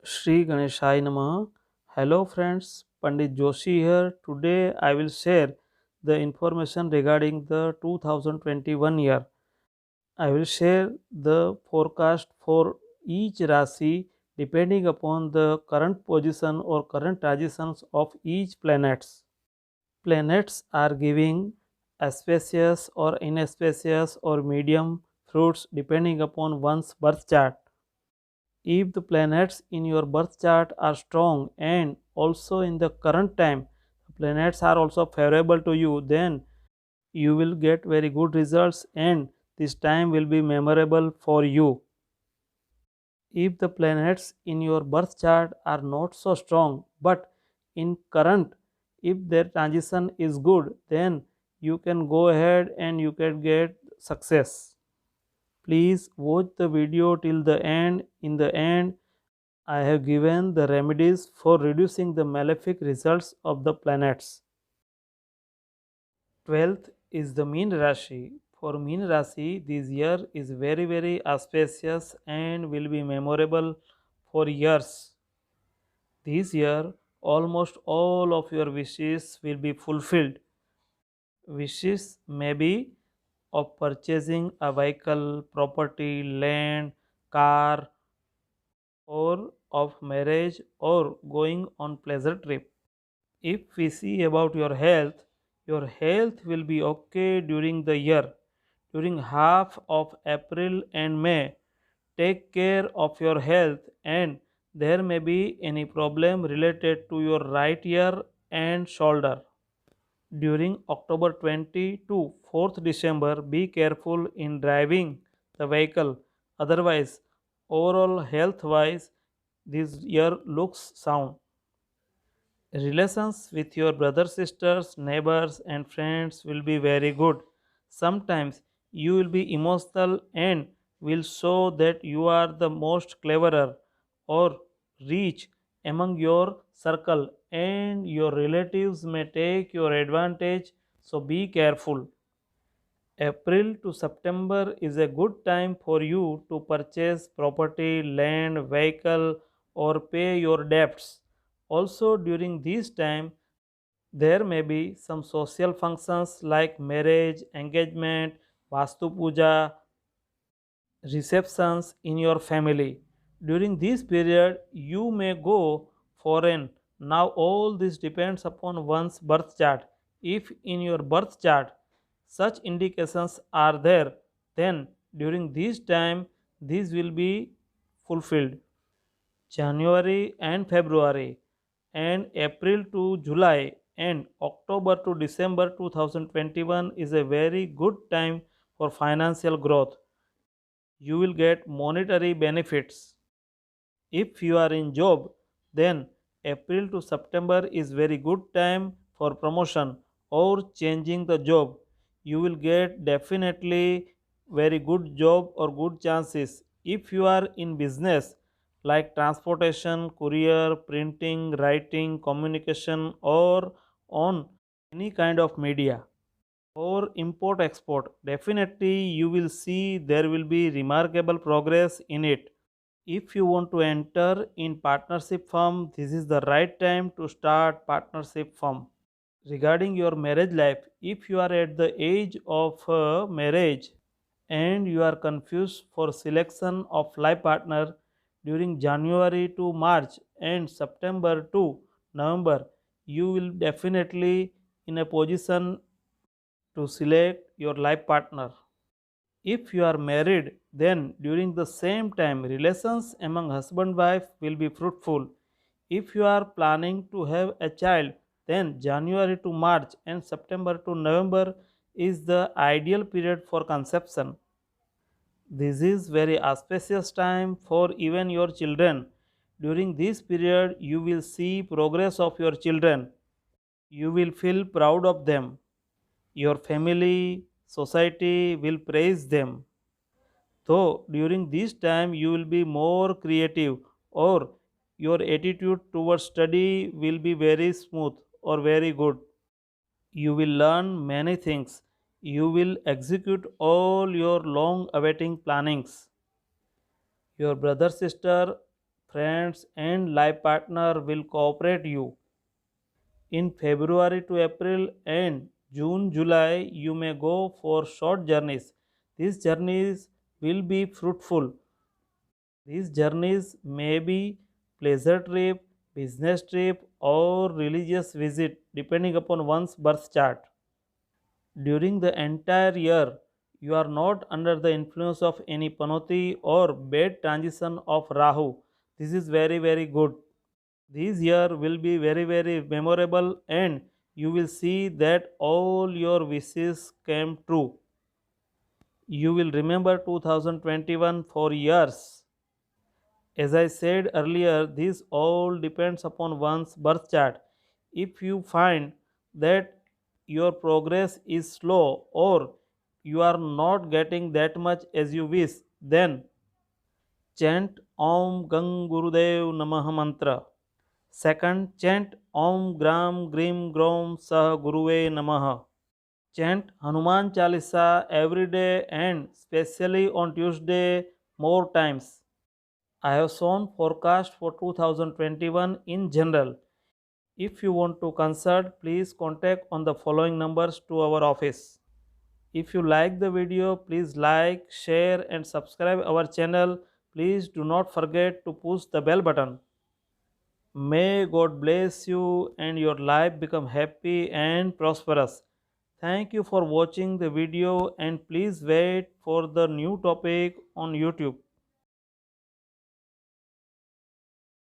Shri Ganeshaya Namah. Hello friends, Pandit Joshi here. Today I will share the information regarding the 2021 year. I will share the forecast for each Rasi depending upon the current position or current transitions of each planets. Planets are giving auspicious or inauspicious or medium fruits depending upon one's birth chart. If the planets in your birth chart are strong and also in the current time the planets are also favorable to you, then you will get very good results and this time will be memorable for you. If the planets in your birth chart are not so strong but in current, if their transition is good, then you can go ahead and you can get success. Please watch the video till the end. In the end, I have given the remedies for reducing the malefic results of the planets. 12th is the Mean Rashi. For Mean Rashi, this year is very auspicious and will be memorable for years. This year, almost all of your wishes will be fulfilled. Wishes may be of purchasing a vehicle, property, land, car, or of marriage or going on pleasure trip. If we see about your health will be okay during the year. During half of April and May, take care of your health and there may be any problem related to your right ear and shoulder. During October 20 to 4th December, be careful in driving the vehicle. Otherwise, overall health wise, this year looks sound. Relations with your brothers, sisters, neighbors, and friends will be very good. Sometimes you will be emotional and will show that you are the most cleverer or rich among your circle, and your relatives may take your advantage, so be careful. April to September is a good time for you to purchase property, land, vehicle, or pay your debts. Also, during this time, there may be some social functions like marriage, engagement, Vastu Puja, receptions in your family. During this period, you may go foreign. Now, all this depends upon one's birth chart. If in your birth chart such indications are there, then during this time, these will be fulfilled. January and February and April to July and October to December 2021 is a very good time for financial growth. You will get monetary benefits. If you are in job, then April to September is very good time for promotion or changing the job. You will get definitely very good job or good chances. If you are in business like transportation, courier, printing, writing, communication, or on any kind of media or import export, definitely you will see there will be remarkable progress in it. If you want to enter in partnership firm, this is the right time to start partnership firm. Regarding your marriage life, if you are at the age of marriage and you are confused for selection of life partner during January to March and September to November, you will definitely in a position to select your life partner. If you are married, then during the same time relations among husband and wife will be fruitful. If you are planning to have a child, then January to March and September to November is the ideal period for conception. This is very auspicious time for even your children. During this period, you will see progress of your children. You will feel proud of them. Your family, society will praise them. So during this time you will be more creative or your attitude towards study will be very smooth or very good. You will learn many things. You will execute all your long awaiting plannings. Your brother sister friends and life partner will cooperate you. In February to April and June, July, you may go for short journeys. These journeys will be fruitful. These journeys may be pleasure trip, business trip, or religious visit depending upon one's birth chart. During the entire year, you are not under the influence of any panoti or bad transition of Rahu. This is very good. This year will be very memorable and you will see that all your wishes came true. You will remember 2021 for years. As I said earlier, this all depends upon one's birth chart. If you find that your progress is slow or you are not getting that much as you wish, then chant Om Gang Gurudev Namah mantra. Second, chant Om Gram Grim Grom Sah Guruve Namah. Chant Hanuman Chalisa every day and especially on Tuesday more times. I have shown forecast for 2021 in general. If you want to consult, please contact on the following numbers to our office. If you like the video, please like, share and subscribe our channel. Please do not forget to push the bell button. May God bless you and your life become happy and prosperous. Thank you for watching the video and please wait for the new topic on YouTube.